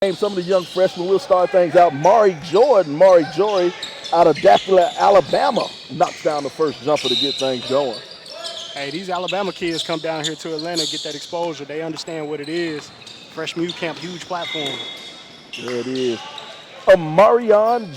Some of the young freshmen will start things out. Mari Jory out of Daphne, Alabama, knocks down the first jumper to get things going. Hey, these Alabama kids come down here to Atlanta, get that exposure. They understand what it is. Freshman U Camp, huge platform. There it is. Amarion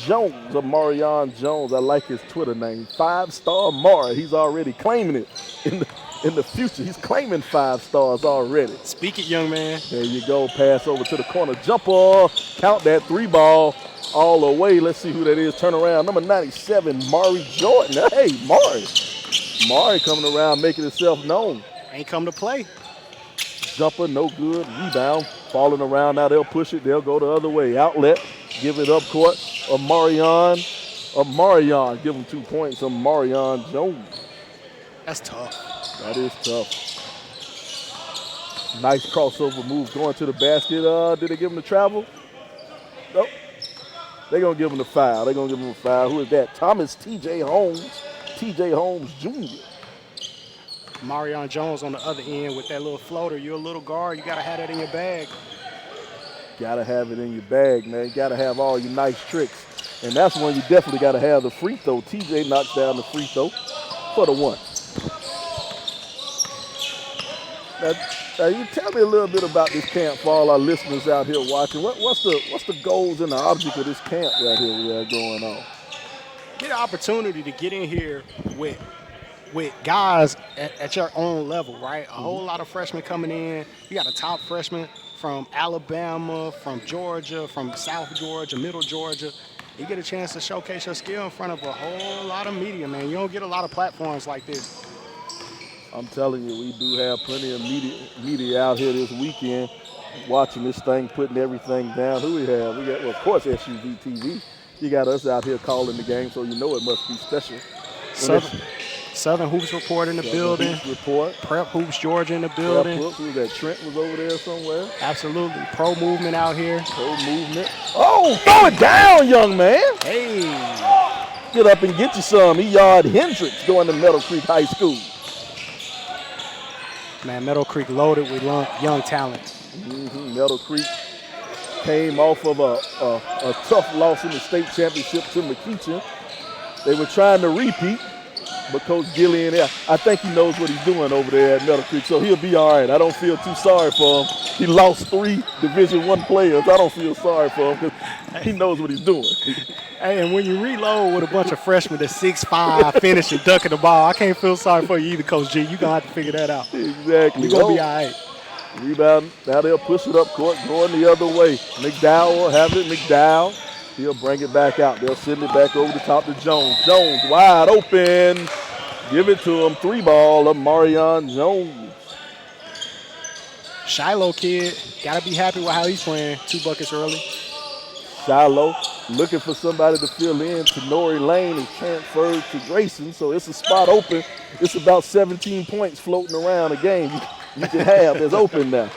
Jones. I like his Twitter name. 5-star Mari. He's already claiming it in the future. He's claiming 5 stars already. Speak it, young man. There you go. Pass over to the corner. Jumper. Count that 3 ball all the way. Let's see who that is. Turn around. Number 97, Mari Jordan. Hey, Mari. Mari coming around, making himself known. Ain't come to play. Jumper, no good. Rebound. Falling around. Now they'll push it. They'll go the other way. Outlet. Give it up court. Amarion. Give him 2 points. Amarion Jones. That's tough. That is tough. Nice crossover move going to the basket. Did they give him the travel? Nope. They're going to give him the foul. Who is that? Thomas T.J. Holmes. T.J. Holmes Jr. Marion Jones on the other end with that little floater. You're a little guard. You got to have that in your bag. Got to have it in your bag, man. Got to have all your nice tricks. And that's when you definitely got to have the free throw. T.J. knocks down the free throw for the 1. Now, you tell me a little bit about this camp for all our listeners out here watching. What's the goals and the object of this camp right here we have going on? Get an opportunity to get in here with guys at your own level, right? A whole lot of freshmen coming in. You got a top freshman from Alabama, from Georgia, from South Georgia, Middle Georgia. You get a chance to showcase your skill in front of a whole lot of media, man. You don't get a lot of platforms like this. I'm telling you, we do have plenty of media out here this weekend watching this thing, putting everything down. Who we have? We got, well, of course, SUV TV. You got us out here calling the game, so you know it must be special. Southern Hoops Report in the building. Hoops Report. Prep Hoops Georgia in the building. Prep Hoops. Who was that? Trent was over there somewhere. Absolutely. Pro Movement out here. Pro Movement. Oh, throw it down, young man. Hey. Get up and get you some. Yard Hendricks going to Meadow Creek High School. Man, Meadow Creek loaded with young talent. Meadow Creek came off of a tough loss in the state championship to McEachin. They were trying to repeat, but Coach Gillian, I think he knows what he's doing over there at Meadow Creek, so he'll be all right. I don't feel too sorry for him. He lost 3 Division I players. I don't feel sorry for him because he knows what he's doing. Hey, and when you reload with a bunch of freshmen that's 6'5", finishing, dunking the ball, I can't feel sorry for you either, Coach G. You're going to have to figure that out. Exactly. You're going to be all right. Rebound. Now they'll push it up court, going the other way. McDowell will have it. McDowell. He'll bring it back out. They'll send it back over the top to Jones. Jones wide open. Give it to him. 3 ball of Marion Jones. Shiloh kid. Got to be happy with how he's playing. 2 buckets early. Shiloh looking for somebody to fill in. Tenori Lane is transferred to Grayson, so it's a spot open. It's about 17 points floating around a game you can have that's open now.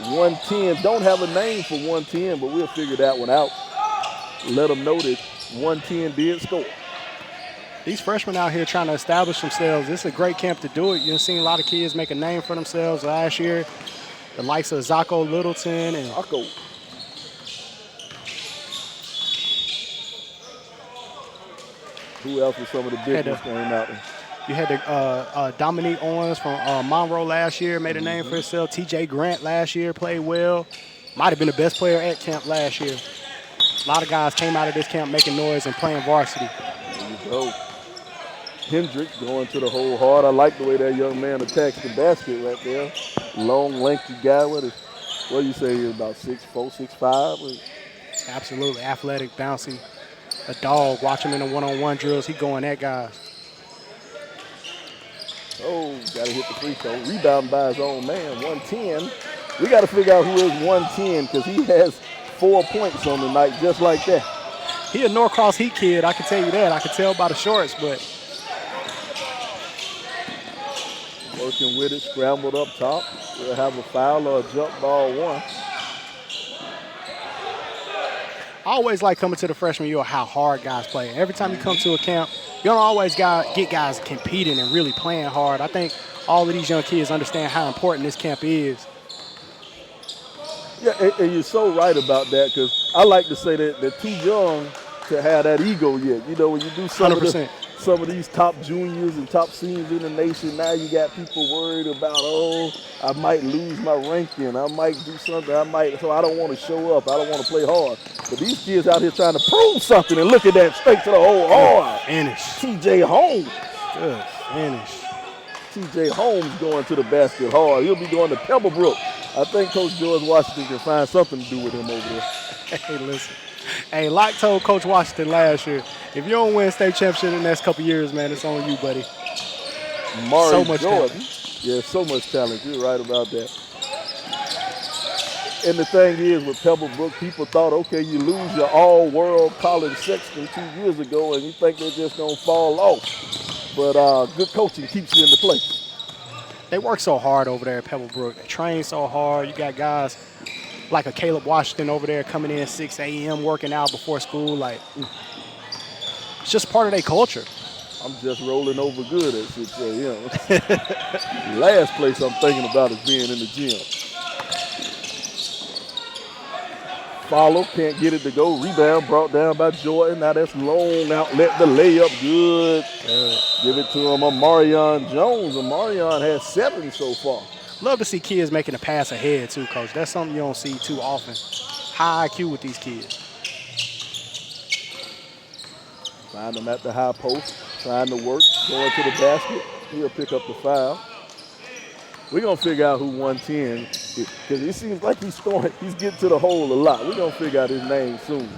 110. Don't have a name for 110, but we'll figure that one out. Let them know that 110 did score. These freshmen out here trying to establish themselves. This is a great camp to do it. You've seen a lot of kids make a name for themselves last year. The likes of Zacho Littleton and Zacho. Who else was some of the big ones came out there? You had the Dominique Owens from Monroe last year, made a name for himself. T.J. Grant last year played well. Might have been the best player at camp last year. A lot of guys came out of this camp making noise and playing varsity. There you go. Hendricks going to the hole hard. I like the way that young man attacks the basket right there. Long, lengthy guy. What do you say he's about 6'4", 6'5"? Absolutely. Athletic, bouncy. A dog. Watch him in the one-on-one drills. He going at guys. Oh, got to hit the free throw. Rebound by his own man, 110. We got to figure out who is 110 because he has 4 points on the night just like that. He a Norcross Heat kid, I can tell you that. I can tell by the shorts, but. Working with it, scrambled up top. We'll have a foul or a jump ball 1. I always like coming to the freshman year how hard guys play. Every time you come to a camp, you don't always get guys competing and really playing hard. I think all of these young kids understand how important this camp is. Yeah, and you're so right about that because I like to say that they're too young to have that ego yet. You know, when you do 100%. some of these top juniors and top seniors in the nation, now you got people worried about, oh, I might lose my ranking, I might do something, so I don't want to show up, I don't want to play hard. But these kids out here trying to prove something, and look at that, straight to the whole hard. Finish. T.J. Holmes. Good finish. T.J. Holmes going to the basket hard. He'll be going to Pebblebrook. I think Coach George Washington can find something to do with him over there. Hey, listen. Hey, Locke told Coach Washington last year, if you don't win state championship in the next couple years, man, it's on you, buddy. Mari So much Jordan. talent. Yeah, so much talent. You're right about that. And the thing is, with Pebblebrook, people thought, okay, you lose your all-world college sexton 2 years ago, and you think they're just going to fall off. But good coaching keeps you in the place. They work so hard over there at Pebblebrook. They train so hard. You got guys like a Caleb Washington over there coming in 6 a.m. working out before school. Like, it's just part of their culture. I'm just rolling over good at 6 a.m. Last place I'm thinking about is being in the gym. Follow, can't get it to go. Rebound brought down by Jordan. Now that's long outlet. The layup, good. Give it to him, Amarion Jones. Amarion has 7 so far. Love to see kids making a pass ahead, too, Coach. That's something you don't see too often. High IQ with these kids. Find him at the high post, trying to work, going to the basket. He'll pick up the foul. We're going to figure out who 110, because it seems like he's getting to the hole a lot. We're going to figure out his name soon.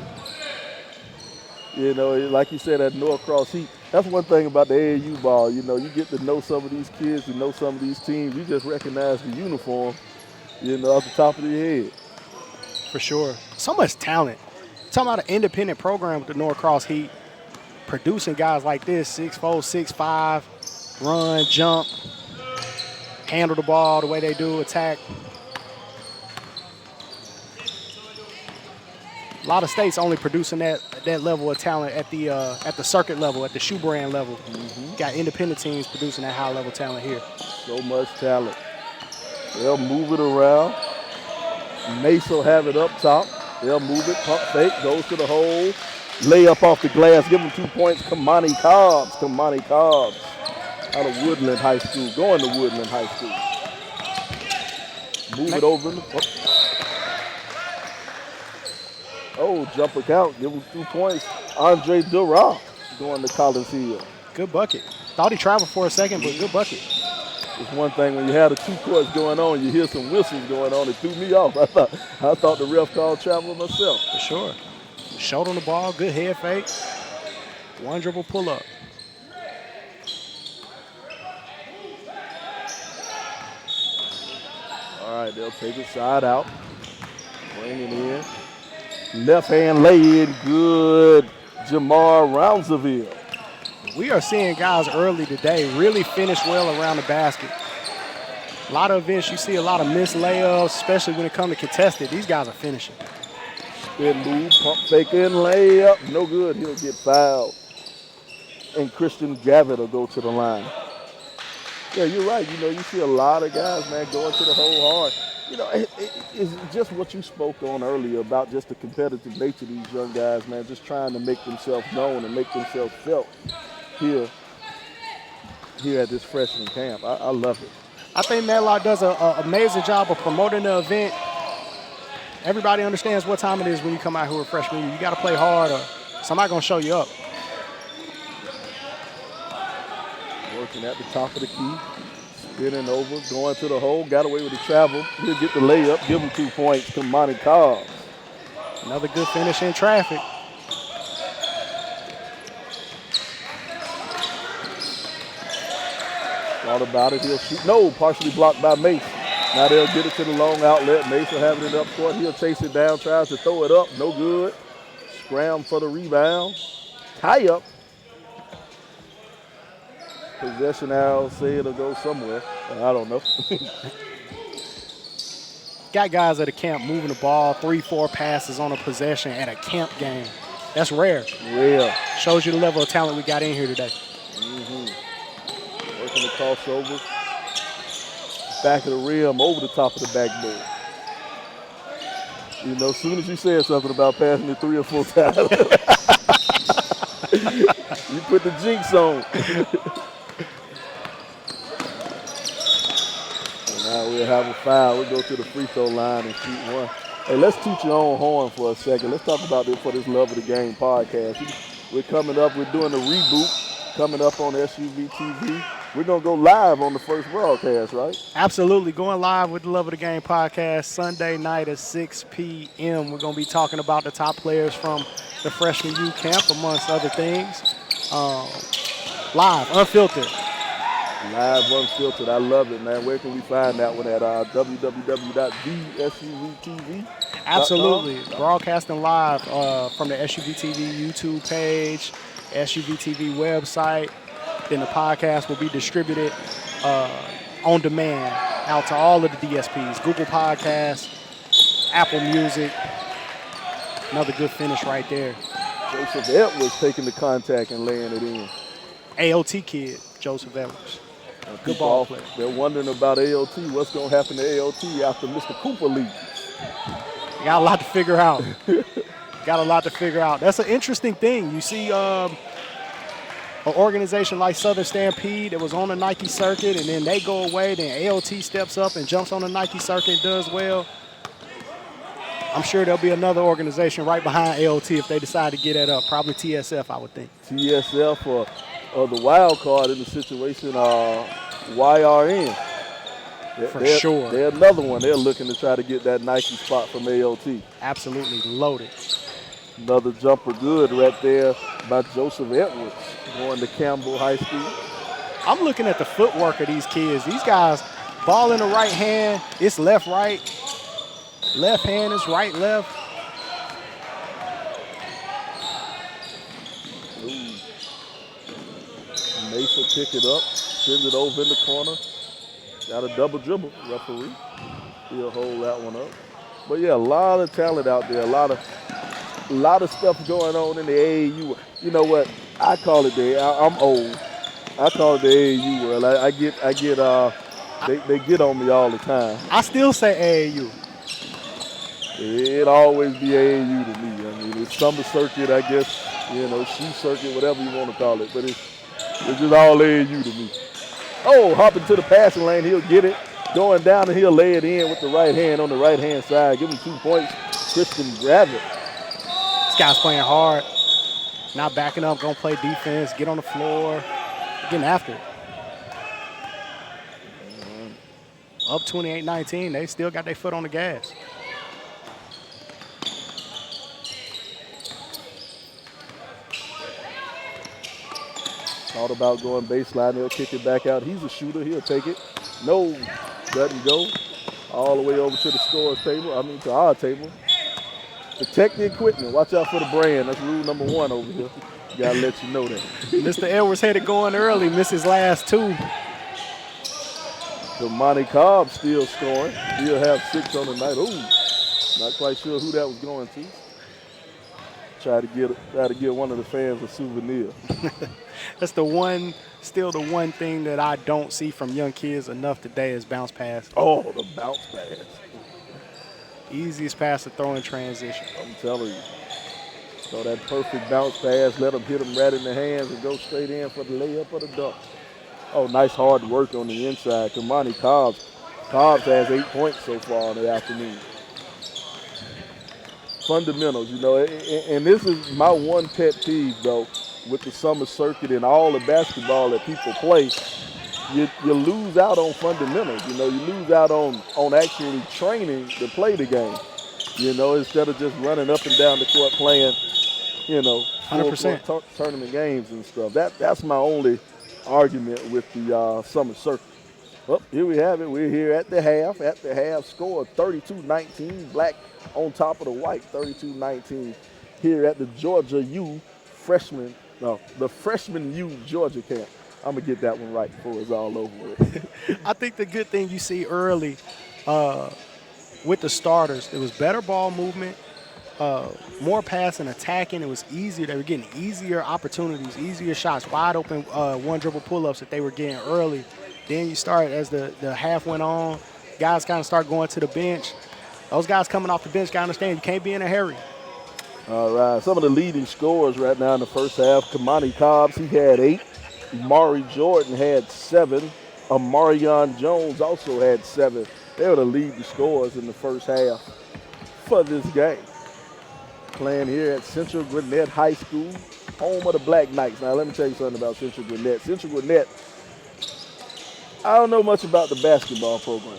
You know, like you said, at Norcross Heat, that's one thing about the AAU ball. You know, you get to know some of these kids, you know some of these teams. You just recognize the uniform, you know, off the top of your head. For sure. So much talent. Talking about an independent program with the Norcross Heat, producing guys like this, 6'4", 6'5", run, jump, handle the ball the way they do, attack. A lot of states only producing that level of talent at the circuit level, at the shoe brand level. Got independent teams producing that high level talent here. So much talent. They'll move it around. Mace will have it up top. They'll move it, pump fake, goes to the hole. Lay up off the glass, give him 2 points. Kamani Cobbs out of Woodland High School, going to Woodland High School. Move it over. Oh, jumper count, give him 2 points. Andre Durant going to Collins Hill. Good bucket. Thought he traveled for a second, but good bucket. It's one thing when you have the 2 courts going on, you hear some whistles going on. It threw me off. I thought the ref called travel myself. For sure. Short on the ball, good head fake. 1 dribble pull up. All right, they'll take it side out. Bring it in. Left hand lay in, good. Jamar Rounsaville. We are seeing guys early today really finish well around the basket. A lot of events you see a lot of missed layups, especially when it comes to contested. These guys are finishing. Spin move, pump fake in, layup. No good, he'll get fouled. And Christian Gavitt will go to the line. Yeah, you're right. You know, you see a lot of guys, man, going to the hole hard. You know, it's just what you spoke on earlier about just the competitive nature of these young guys, man, just trying to make themselves known and make themselves felt here at this freshman camp. I love it. I think Medlock does an amazing job of promoting the event. Everybody understands what time it is when you come out here with freshman year. You got to play hard or somebody's going to show you up. Working at the top of the key. Spinning over, going to the hole, got away with the travel. He'll get the layup, give him 2 points. Kamani Cobbs. Another good finish in traffic. Thought about it, he'll shoot. No, partially blocked by Mace. Now they'll get it to the long outlet. Mace will have it up court. He'll chase it down, tries to throw it up. No good. Scram for the rebound. Tie up. Possession arrow, say it'll go somewhere. I don't know. Got guys at a camp moving the ball, 3-4 passes on a possession at a camp game. That's rare. Rare. Shows you the level of talent we got in here today. Working the crossover. Back of the rim, over the top of the backboard. You know, as soon as you said something about passing it 3 or 4 times, you put the jinx on. And now we'll have a foul. We'll go to the free throw line and shoot one. Hey, let's toot your own horn for a second. Let's talk about this for this Love of the Game podcast. We're coming up. We're doing a reboot coming up on SUV TV. We're going to go live on the first broadcast, right? Absolutely. Going live with the Love of the Game podcast Sunday night at 6 p.m. We're going to be talking about the top players from the freshman U camp, amongst other things. Live, unfiltered. Live, unfiltered. I love it, man. Where can we find that one at? www.thesuvtv? Absolutely. Broadcasting live from the SUV TV YouTube page, SUV TV website. Then the podcast will be distributed on demand out to all of the DSPs, Google Podcasts, Apple Music. Another good finish right there. Joseph Edwards taking the contact and laying it in. AOT kid, Joseph Edwards. Good ball player. They're wondering about AOT. What's going to happen to AOT after Mr. Cooper leaves? Got a lot to figure out. That's an interesting thing. You see an organization like Southern Stampede that was on the Nike circuit, and then they go away. Then AOT steps up and jumps on the Nike circuit and does well. I'm sure there'll be another organization right behind AOT if they decide to get it up. Probably TSF, I would think. TSF or the wild card in the situation, YRN. For sure. They're another one. They're looking to try to get that Nike spot from AOT. Absolutely loaded. Another jumper good right there by Joseph Edwards going to Campbell High School. I'm looking at the footwork of these kids. These guys, ball in the right hand, it's left, right. Left hand is right, left. Ooh. Mesa pick it up, send it over in the corner. Got a double dribble, referee. He'll hold that one up. But yeah, a lot of talent out there, a lot of stuff going on in the AAU. You know what? I call it I'm old. I call it the AAU world. They get on me all the time. I still say AAU. It always be AAU to me. I mean, it's summer circuit, I guess, shoe circuit, whatever you want to call it. But it's just all AAU to me. Oh, hopping to the passing lane, he'll get it. Going down and he'll lay it in with the right hand on the right-hand side. Give him 2 points. Christian Gravitt. This guy's playing hard. Not backing up, going to play defense, get on the floor, getting after it. Up 28-19, they still got their foot on the gas. Thought about going baseline. He'll kick it back out. He's a shooter. He'll take it. No, doesn't go. All the way over to the scorer's table. To our table. Protect the equipment. Watch out for the brand. That's rule number 1 over here. Got to let you know that. Mr. Edwards had it going early. Missed his last 2. So Monty Cobb still scoring. He'll have 6 on the night. Ooh, not quite sure who that was going to. Try to get one of the fans a souvenir. That's still the one thing that I don't see from young kids enough today is bounce pass. Oh, the bounce pass. Easiest pass to throw in transition. I'm telling you. So that perfect bounce pass, let them hit them right in the hands and go straight in for the layup or the dunk. Oh, nice hard work on the inside. Kamani Cobbs has 8 points so far in the afternoon. Fundamentals, and this is my one pet peeve, though, with the summer circuit and all the basketball that people play. You lose out on fundamentals. You lose out on actually training to play the game. Instead of just running up and down the court playing, 100% tournament games and stuff. That's my only argument with the summer circuit. Well, here we have it. We're here at the half. At the half, score 32-19. Black on top of the white, 32-19. Here at the Georgia U freshman U Georgia camp. I'm going to get that one right before it's all over with. I think the good thing you see early with the starters, it was better ball movement, more passing, attacking. It was easier. They were getting easier opportunities, easier shots, wide open one-dribble pull-ups that they were getting early. Then you start, as the half went on, guys kind of start going to the bench. Those guys coming off the bench got to understand you can't be in a hurry. All right, some of the leading scorers right now in the first half. Kamani Cobbs, he had 8. Mari Jordan had 7. Amarion Jones also had 7. They were the leading scorers in the first half for this game. Playing here at Central Gwinnett High School, home of the Black Knights. Now, let me tell you something about Central Gwinnett. Central Gwinnett, I don't know much about the basketball program,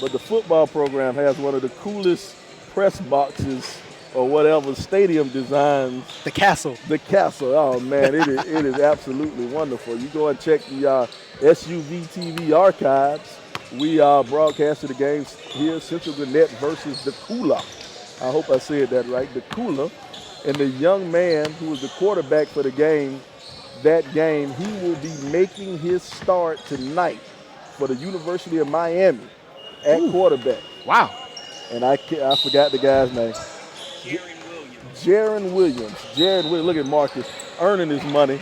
but the football program has one of the coolest press boxes or whatever stadium designs. The Castle. The Castle. Oh, man, it is absolutely wonderful. You go and check the SUV TV archives. We broadcasted the games here, Central Gwinnett versus the Cooler. I hope I said that right, the Cooler. And the young man who was the quarterback for the game, that game, he will be making his start tonight for the University of Miami at quarterback. Wow. And I forgot the guy's name. Jaron Williams. Look at Marcus earning his money,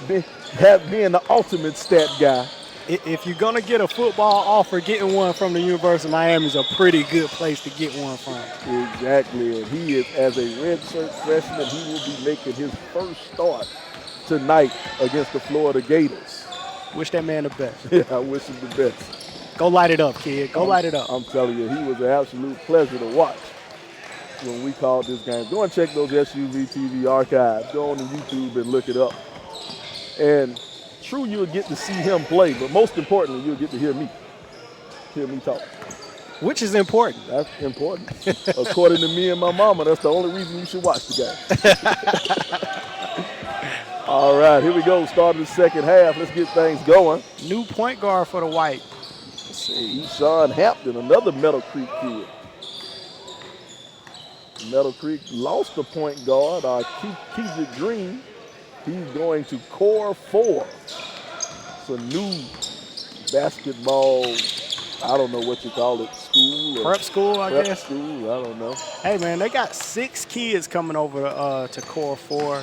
being the ultimate stat guy. If you're going to get a football offer, getting one from the University of Miami is a pretty good place to get one from. Exactly. And he is, as a redshirt freshman, he will be making his first start tonight against the Florida Gators. Wish that man the best. Yeah, I wish him the best. Go light it up, kid. Go light it up. I'm telling you, he was an absolute pleasure to watch when we called this game. Go and check those SUV TV archives. Go on to YouTube and look it up. And true, you'll get to see him play, but most importantly, you'll get to hear me talk. Which is important. That's important. According to me and my mama, that's the only reason you should watch the game. All right, here we go. Starting the second half. Let's get things going. New point guard for the White. Let's see, Sean Hampton, another Meadow Creek kid. Meadow Creek lost the point guard, Keejic Green. He's going to Core 4. It's a new basketball, I don't know what you call it, school. Prep school, I guess. Prep school, I don't know. Hey, man, they got 6 kids coming over to Core 4.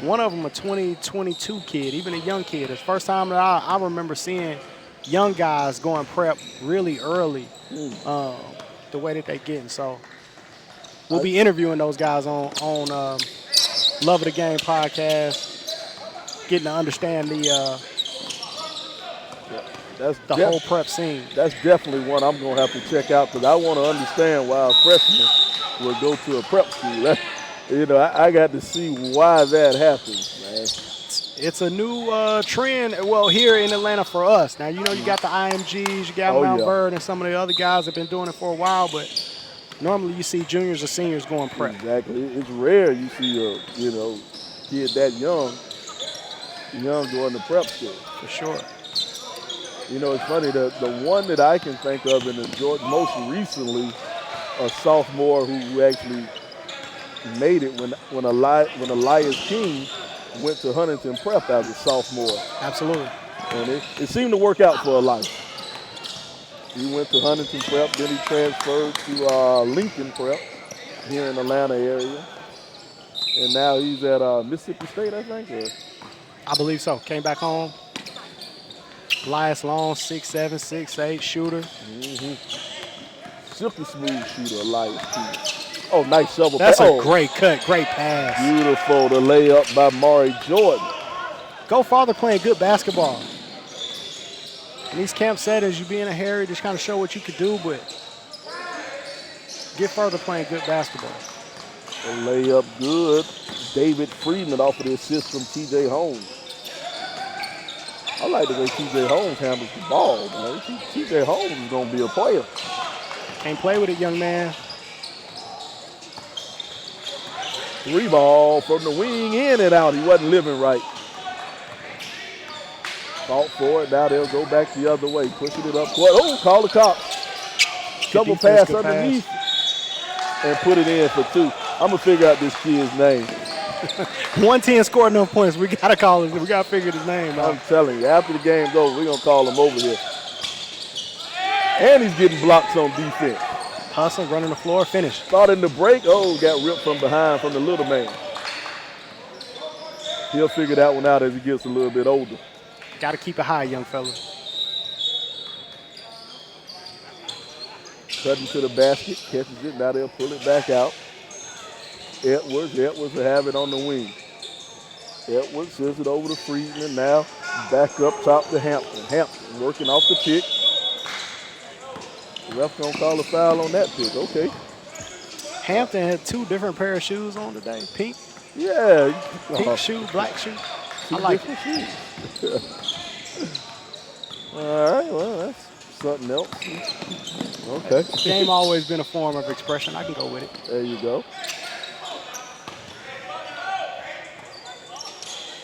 One of them a 2022 kid, even a young kid. It's the first time that I remember seeing young guys going prep really early, the way that they getting. So we'll be interviewing those guys on Love of the Game podcast, getting to understand the whole prep scene. That's definitely one I'm going to have to check out because I want to understand why a freshman would go to a prep school. I got to see why that happens, man. It's a new trend, well, here in Atlanta for us. Now, you got the IMGs, you got Mount Bird, and some of the other guys have been doing it for a while, but normally you see juniors or seniors going prep. Exactly. It's rare you see a, kid that young going to prep school. For sure. It's funny, the one that I can think of in the Georgia most recently, a sophomore who actually made it when Elias King went to Huntington Prep as a sophomore. Absolutely. And it seemed to work out for Elias. He went to Huntington Prep, then he transferred to Lincoln Prep here in the Atlanta area. And now he's at Mississippi State, I think. I believe so. Came back home. Elias Long, 6'7", 6'8", shooter. Silky smooth shooter, Elias King. Oh, nice shovel pass. That's a great cut, great pass. Beautiful, the layup by Mari Jordan. Go farther playing good basketball. In these camp settings, you be in a hurry, just kind of show what you could do, but get further playing good basketball. The layup good. David Freeman off of the assist from T.J. Holmes. I like the way T.J. Holmes handles the ball, man. T.J. Holmes is going to be a player. Can't play with it, young man. 3 ball from the wing, in and out. He wasn't living right. Fought for it. Now they'll go back the other way. Pushing it up court. Oh, call the cops. Double pass underneath. And put it in for 2. I'm going to figure out this kid's name. 110 scored enough points. We got to call him. We got to figure his name out. I'm telling you, after the game's over, we're going to call him over here. And he's getting blocks on defense. Hustle, running the floor, finish. Starting to break. Oh, got ripped from behind from the little man. He'll figure that one out as he gets a little bit older. Got to keep it high, young fella. Cutting to the basket, catches it, now they'll pull it back out. Edwards will have it on the wing. Edwards sends it over to Friedman, now back up top to Hampton. Hampton working off the pick. The ref gonna call a foul on that pick, okay. Hampton had 2 different pair of shoes on today. Pink shoe, black shoe. I like it. All right, well, that's something else. Okay. Game always been a form of expression. I can go with it. There you go.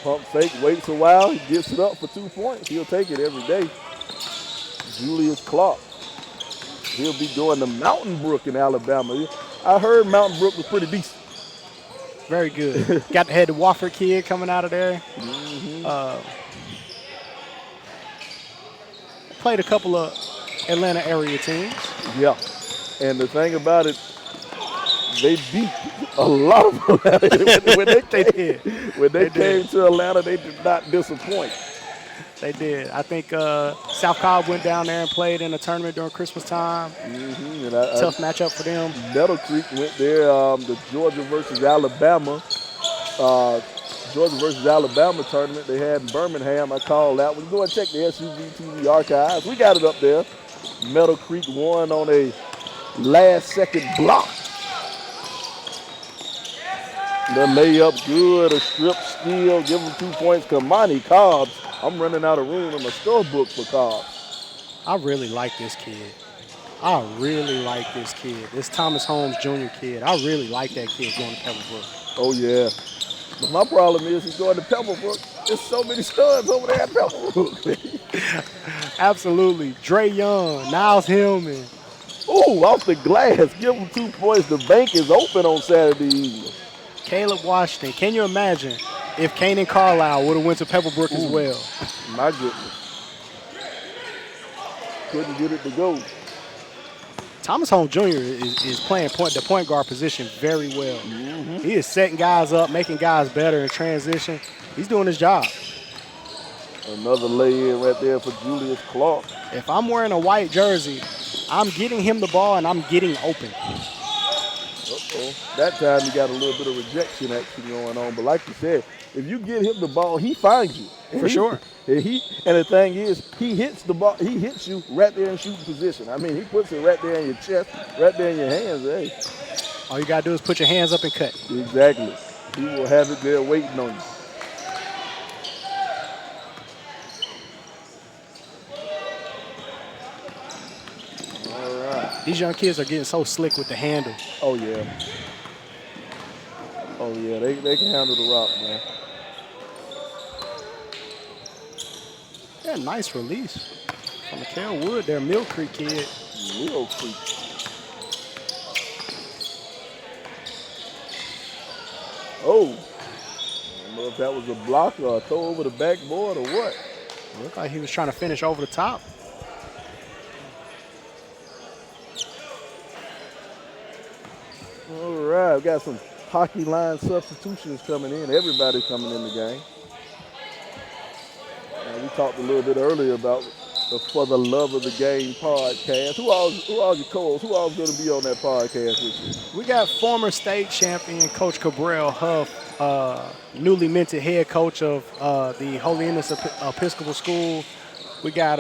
Pump fake, waits a while, he gets it up for 2 points. He'll take it every day. Julius Clark. He'll be going to Mountain Brook in Alabama. I heard Mountain Brook was pretty decent. Very good. Had the Wofford kid coming out of there. Played a couple of Atlanta area teams. Yeah. And the thing about it, they beat a lot of Atlanta when they came to Atlanta, they did not disappoint. They did. I think South Cobb went down there and played in a tournament during Christmas time. Tough matchup for them. Meadow Creek went there. The Georgia versus Alabama tournament they had in Birmingham. I called that one. Go and check the SUV TV archives. We got it up there. Meadow Creek won on a last-second block. The layup good, a strip steal, give them 2 points. Kamani Cobbs. I'm running out of room in my scorebook for Cobbs. I really like this kid. This Thomas Holmes Jr. kid. I really like that kid going to Pebblebrook. Oh, yeah. But my problem is he's going to Pebblebrook. There's so many studs over there at Pebblebrook. Absolutely. Dre Young, Niles Hillman. Ooh, off the glass. Give him 2 points. The bank is open on Saturday evening. Caleb Washington. Can you imagine if Kanan Carlisle would have went to Pebblebrook as well? My goodness. Couldn't get it to go. Thomas Holmes Jr. is playing the point guard position very well. He is setting guys up, making guys better in transition. He's doing his job. Another lay-in right there for Julius Clark. If I'm wearing a white jersey, I'm getting him the ball and I'm getting open. That time you got a little bit of rejection action going on. But like you said, if you get him the ball, he finds you. For sure. And the thing is, he hits the ball. He hits you right there in shooting position. I mean, he puts it right there in your chest, right there in your hands. Hey. All you got to do is put your hands up and cut. Exactly. He will have it there waiting on you. All right. These young kids are getting so slick with the handle. Oh, yeah. Oh, yeah. They can handle the rock, man. Yeah, nice release from Mikael Wood, their Mill Creek kid. Mill Creek. Oh. I don't know if that was a block or a throw over the backboard or what. Looked like he was trying to finish over the top. All right, we got some hockey line substitutions coming in. Everybody coming in the game. We talked a little bit earlier about the For the Love of the Game podcast. Who all your co-hosts? Who all is going to be on that podcast with you? We got former state champion Coach Cabral Huff, newly minted head coach of the Holy Innocents Episcopal School. We got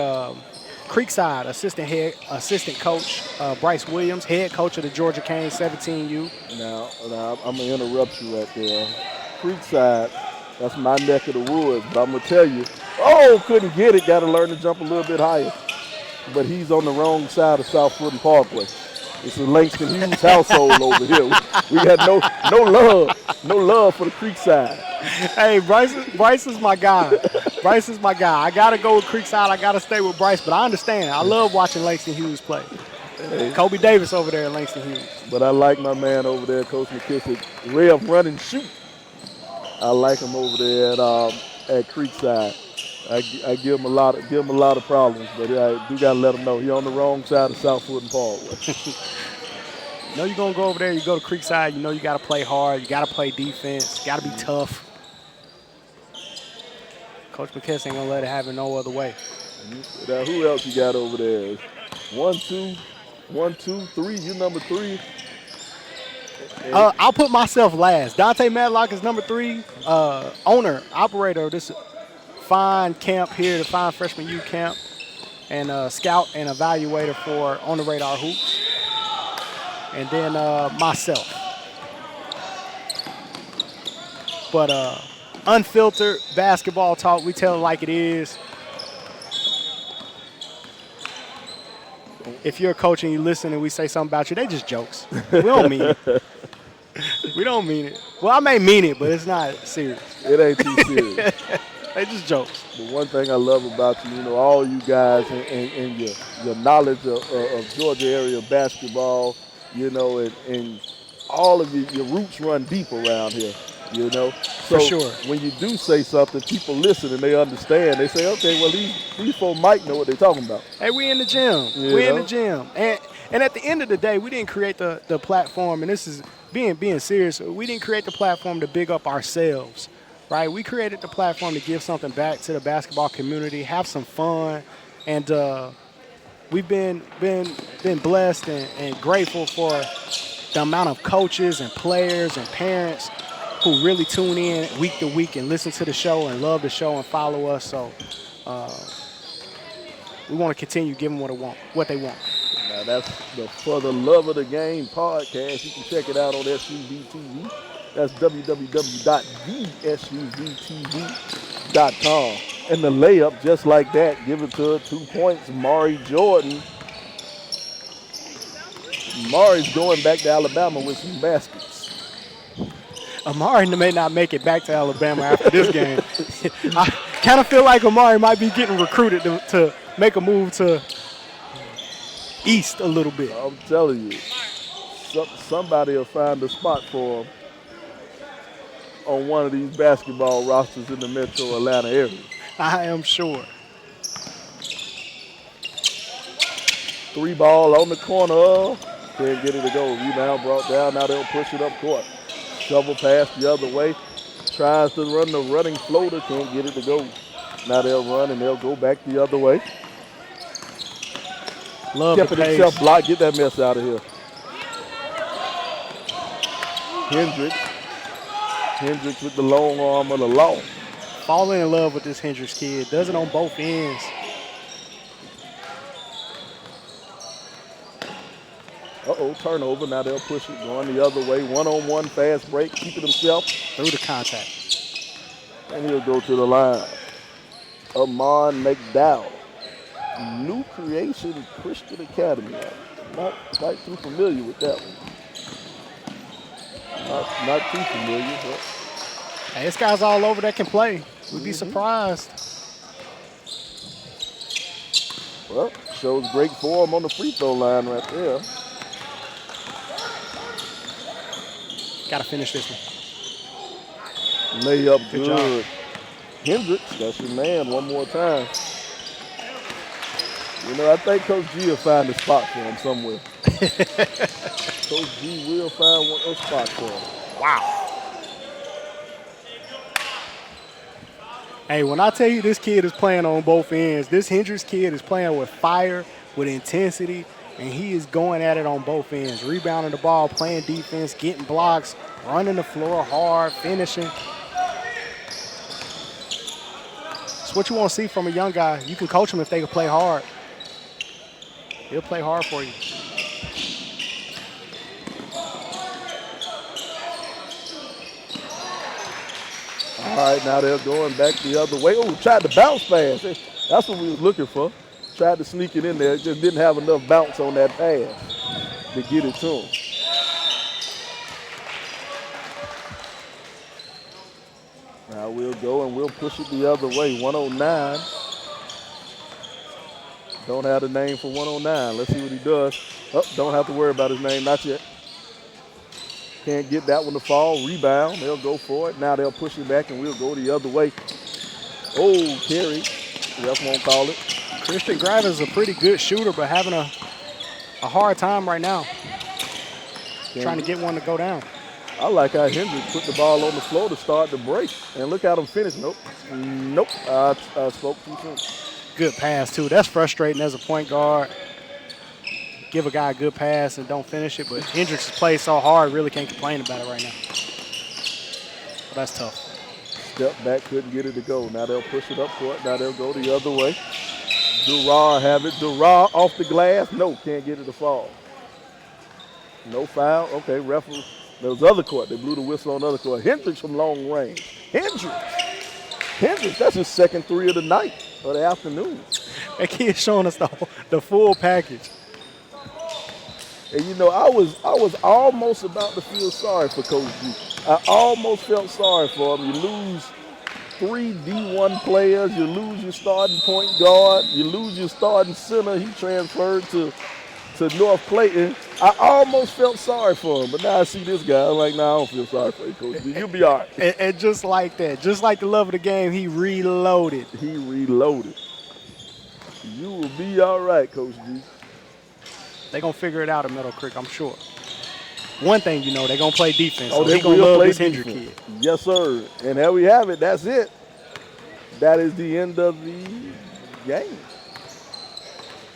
Creekside assistant coach Bryce Williams, head coach of the Georgia Canes 17U. Now I'm going to interrupt you right there. Creekside, that's my neck of the woods, but I'm going to tell you, couldn't get it. Got to learn to jump a little bit higher. But he's on the wrong side of South Fulton Parkway. It's a Langston Hughes household over here. We got no love for the Creekside. Hey, Bryce is my guy. Bryce is my guy. I got to go with Creekside. I got to stay with Bryce, but I understand. I love watching Langston Hughes play. Hey. Kobe Davis over there at Langston Hughes. But I like my man over there, Coach McKissick. Way of run and shoot. I like him over there at Creekside. I give him a lot of problems, but I do gotta let him know he's on the wrong side of South Fulton Parkway. You know you're gonna go over there. You go to Creekside. You know you gotta play hard. You gotta play defense. You gotta be tough. Coach McKissick ain't gonna let it happen no other way. Now who else you got over there? 1, 2, 1, 2, 3. You number 3. I'll put myself last. Dante Madlock is number 3. Owner, operator of this fine camp here, the Fine Freshman U Camp, and scout and evaluator for On the Radar Hoops. And then myself. But unfiltered basketball talk, we tell it like it is. If you're a coach and you listen and we say something about you, they just jokes. We don't mean it. We don't mean it. Well, I may mean it, but it's not serious. It ain't too serious. They just jokes. The one thing I love about you, all you guys and your knowledge of Georgia area basketball, and all of your roots run deep around here, So For sure. When you do say something, people listen and they understand. They say, okay, well, these folks might know what they're talking about. Hey, we in the gym. We in the gym. And at the end of the day, we didn't create the platform, and this is being serious. We didn't create the platform to big up ourselves, right? We created the platform to give something back to the basketball community, have some fun, and we've been blessed and grateful for the amount of coaches and players and parents who really tune in week to week and listen to the show and love the show and follow us. So we want to continue giving what they want. Now that's the For the Love of the Game podcast. You can check it out on SUVTV. That's www.thesuvtv.com. And the layup, just like that, give it to her 2 points. Mari Jordan. Mari's going back to Alabama with some baskets. Amari may not make it back to Alabama after this game. I kind of feel like Amari might be getting recruited to make a move to east a little bit. I'm telling you, somebody will find a spot for him on one of these basketball rosters in the metro Atlanta area. I am sure. 3 ball on the corner. Can't get it to go. Rebound brought down. Now they'll push it up court. Shovel pass the other way. Tries to run the running floater. Can't get it to go. Now they'll run and they'll go back the other way. Love Kept the it pace. himself blocked. Get that mess out of here. Hendricks with the long arm of the law. Falling in love with this Hendricks kid. Does it on both ends. Turnover. Now they'll push it going the other way. One-on-one fast break. Keep it himself. Through the contact. And he'll go to the line. Amon McDowell. New Creation Christian Academy. Not quite too familiar with that one. Not too familiar, but. Hey, this guy's all over that can play. We'd be surprised. Well, shows great form on the free throw line right there. Got to finish this one. Layup Good good. job. Hendricks, that's your man one more time. I think Coach G will find a spot for him somewhere. Coach G will find a spot for him. Wow. Hey, when I tell you this kid is playing on both ends, this Hendricks kid is playing with fire, with intensity, and he is going at it on both ends. Rebounding the ball, playing defense, getting blocks, running the floor hard, finishing. It's what you want to see from a young guy. You can coach him if they can play hard. He'll play hard for you. All right, now they're going back the other way. Oh, tried to bounce pass. That's what we was looking for. Tried to sneak it in there. Just didn't have enough bounce on that pass to get it to him. Now we'll go and we'll push it the other way. 109. Don't have the name for 109. Let's see what he does. Don't have to worry about his name. Not yet. Can't get that one to fall. Rebound. They'll go for it. Now they'll push it back and we'll go the other way. Oh, carry. Ref won't call it. Christian Gravis is a pretty good shooter, but having a hard time right now. Trying to get one to go down. I like how Hendricks put the ball on the floor to start the break. And look at him finish. Nope. I spoke too soon. Good pass, too. That's frustrating as a point guard. give a guy a good pass and don't finish it. But Hendricks has played so hard, really can't complain about it right now. But that's tough. Step back, couldn't get it to go. Now they'll push it up court. Now they'll go the other way. Durar have it. Durar off the glass. No, can't get it to fall. No foul. Okay, ref. There was other court. They blew the whistle on the other court. Hendricks from long range. Hendricks, that's his second 3 of the night or the afternoon. That kid showing us the full package. And you know, I was almost about to feel sorry for Coach G. I almost felt sorry for him. You lose 3 D1 players. You lose your starting point guard. You lose your starting center. He transferred to North Clayton. I almost felt sorry for him, but now I see this guy. I'm like, nah, I don't feel sorry for you, Coach G. You'll be all right. And just like that, just like the love of the game, he reloaded. He reloaded. You will be all right, Coach G. They're going to figure it out at Meadow Creek, I'm sure. One thing you know, they're going to play defense. Oh, So they he going to will love play this Hendrick defense. kid. Yes, sir. And there we have it. That's it. That is the end of the game.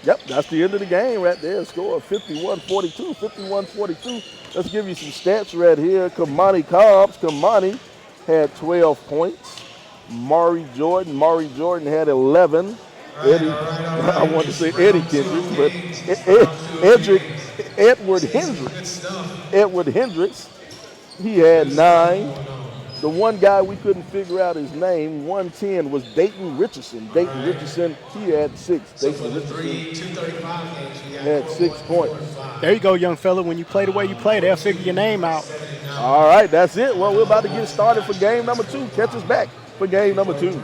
Yep, that's the end of the game right there. Score of 51-42, 51-42. Let's give you some stats right here. Kamani Cobbs. Kamani had 12 points. Maury Jordan had 11. Eddie, I wanted to say Eddie Kendricks, but Edward Hendricks, he had 9. The one guy we couldn't figure out his name, 110, was Dayton Richardson. Dayton Richardson, he had 6. Dayton Richardson had 6 points. There you go, young fella. When you play the way you play, they'll figure your name out. All right, that's it. Well, we're about to get started for game number 2. Catch us back for game number 2.